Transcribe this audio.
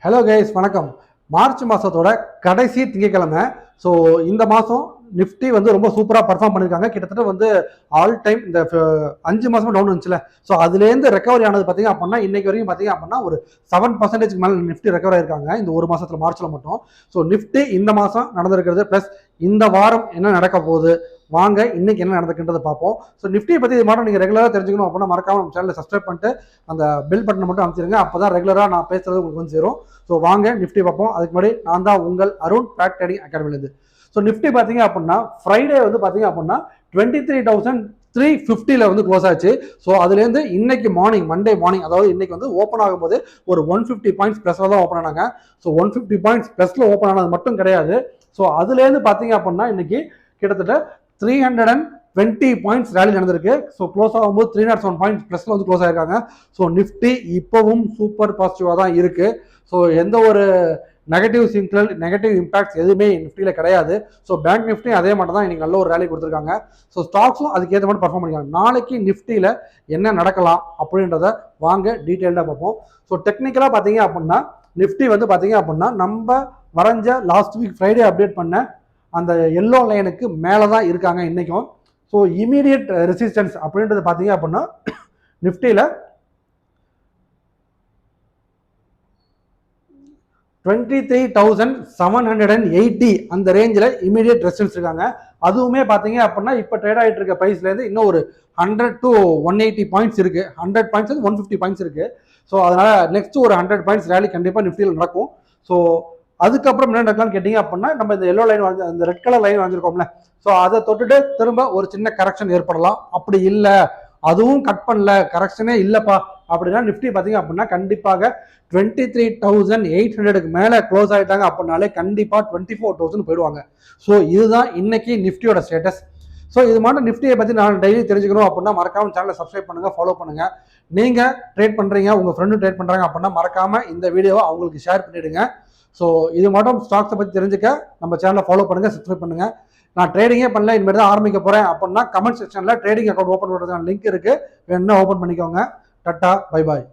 Hello guys, வணக்கம். March மாதத்தோட கடைசி திங்கக்கிழமை. ஸோ இந்த மாதம் நிஃப்டி வந்து ரொம்ப சூப்பராக பர்ஃபார்ம் பண்ணியிருக்காங்க. கிட்டத்தட்ட வந்து ஆல் டைம் இந்த 5 மாதமாக டவுன் இருந்துச்சுல. ஸோ அதுலேருந்து ரெக்கவரி ஆனது பார்த்தீங்க அப்படின்னா இன்னைக்கு வரைக்கும் பார்த்தீங்க அப்படின்னா ஒரு 7% மேலே நிஃப்டி ரெக்கவர் ஆயிருக்காங்க இந்த ஒரு மாதத்தில், மார்ச்சில் மட்டும். ஸோ நிஃப்டி இந்த மாதம் நடந்திருக்கிறது ப்ளஸ் இந்த வாரம் என்ன நடக்க போகுது, வாங்க இன்னைக்கு என்ன நடந்துக்குன்றதை பார்ப்போம். ஸோ நிஃப்டியை பற்றி இது மாதிரி நீங்கள் ரெகுலராக தெரிஞ்சுக்கணும் அப்படின்னா மறக்காம நம்ம சேனலை சப்ஸ்கிரைப் பண்ணிட்டு அந்த பெல் பட்டனை மட்டும் அமைச்சிருங்க. அப்போ தான் ரெகுலராக நான் பேசுறது உங்களுக்கு வந்து சேரும். ஸோ வாங்க நிஃப்டி பார்ப்போம். அதுக்கு முன்னாடி நான் தான் உங்கள் அருண் ட்ராக் ட்ரேடிங் அகாடமிலேருந்து. ஸோ நிஃப்டி பார்த்தீங்க அப்படின்னா ஃப்ரைடே வந்து பார்த்தீங்க அப்படின்னா 23,350 வந்து க்ளோஸ் ஆச்சு. ஸோ அதுலேருந்து இன்னைக்கு மார்னிங், மண்டே மார்னிங், அதாவது இன்னைக்கு வந்து ஓப்பன் ஆகும்போது ஒரு 150 பாயிண்ட்ஸ் ப்ளஸில் தான் ஓப்பன் ஆனாங்க. ஸோ 150 பாயிண்ட்ஸ் ப்ளஸில் ஓப்பன் ஆனது மட்டும் கிடையாது. ஸோ அதுலேருந்து பார்த்தீங்க அப்படின்னா இன்னைக்கு கிட்டத்தட்ட 320 பாயிண்ட்ஸ் ரேலி நடந்திருக்கு. ஸோ க்ளோஸ் ஆகும்போது 307 பாயிண்ட்ஸ் ப்ளஸில் வந்து க்ளோஸ் ஆயிருக்காங்க. ஸோ நிஃப்டி இப்போவும் சூப்பர் பாசிட்டிவாக தான் இருக்குது. ஸோ எந்த ஒரு நெகட்டிவ் இம்பாக்ட்ஸ் எதுவுமே நிஃப்டியில் கிடையாது. ஸோ பேங்க் நிஃப்டி அதே மட்டும் தான் இன்னைக்கு நல்ல ஒரு ரேலி கொடுத்துருக்காங்க. ஸோ ஸ்டாக்ஸும் அதுக்கேற்ற மாதிரி பர்ஃபார்ம் பண்ணிருக்காங்க. நாளைக்கு நிஃப்டியில் என்ன நடக்கலாம் அப்படின்றத வாங்க டீட்டெயில்டாக பார்ப்போம். ஸோ டெக்னிக்கலாக பார்த்தீங்க அப்படின்னா நிஃப்டி வந்து பார்த்தீங்க அப்படின்னா நம்ம வரைஞ்ச லாஸ்ட் வீக் ஃப்ரைடே அப்டேட் பண்ண அந்த எல்லோ லைனுக்கு மேலே தான் இருக்காங்க இன்றைக்கும். ஸோ இமீடியட் ரெசிஸ்டன்ஸ் அப்படின்றது பார்த்தீங்க அப்படின்னா நிஃப்டியில் 23,780 அந்த ரேஞ்சில் இமீடியட் ரெசிஸ்டன்ஸ் இருக்காங்க. அதுவுமே பார்த்தீங்க அப்படின்னா இப்போ ட்ரேட் ஆகிட்டு இருக்க ப்ரைஸ்லேருந்து இன்னும் ஒரு 100 to 180 பாயிண்ட்ஸ் இருக்குது. 100 பாயிண்ட்ஸ் வந்து 150 பாயிண்ட்ஸ் இருக்குது. ஸோ அதனால் நெக்ஸ்ட் ஒரு 100 பாயிண்ட்ஸ் ரேலி கண்டிப்பாக நிஃப்டியில் நடக்கும். ஸோ அதுக்கப்புறம் என்ன நடக்கலாம்னு கேட்டிங்க அப்படின்னா நம்ம இந்த எல்லோ லைன் வந்து அந்த ரெட் கலர் லைன் வாங்கியிருக்கோம்ல, ஸோ அதை தொட்டுட்டு திரும்ப ஒரு சின்ன கரெக்ஷன் ஏற்படலாம். அப்படி இல்லை, அதுவும் கட் பண்ணல, கரெக்ஷனே இல்லைப்பா அப்படின்னா நிஃப்டி பார்த்தீங்க அப்படின்னா கண்டிப்பாக 23,800க்கு மேலே க்ளோஸ் ஆகிட்டாங்க அப்படின்னாலே கண்டிப்பாக 24,000 போயிடுவாங்க. ஸோ இதுதான் இன்னைக்கு நிஃப்டியோட ஸ்டேட்டஸ். ஸோ இது மாதிரி நிஃப்டியை பற்றி நான் டெய்லி தெரிஞ்சுக்கணும் அப்படின்னா மறக்காமல் சேனலை சப்ஸ்கிரைப் பண்ணுங்கள், ஃபாலோ பண்ணுங்கள். நீங்கள் ட்ரேட் பண்ணுறீங்க, உங்கள் ஃப்ரெண்டும் ட்ரேட் பண்ணுறாங்க அப்படின்னா மறக்காமல் இந்த வீடியோவை அவங்களுக்கு ஷேர் பண்ணிவிடுங்க. ஸோ இது மட்டும் ஸ்டாக்ஸை பற்றி தெரிஞ்சுக்க நம்ம சேனலை ஃபாலோ பண்ணுங்கள், சப்ஸ்கிரைப் பண்ணுங்கள். நான் ட்ரேடிங்கே பண்ணல, இனிமேல் தான் ஆரம்பிக்க போகிறேன் அப்படின்னா கமெண்ட் செக்ஷனில் ட்ரேடிங் அக்கௌண்ட் ஓப்பன் பண்ணுறதுக்கான லிங்க் இருக்குது, வேணும்னா ஓப்பன் பண்ணிக்கோங்க. Ta-ta, bye bye.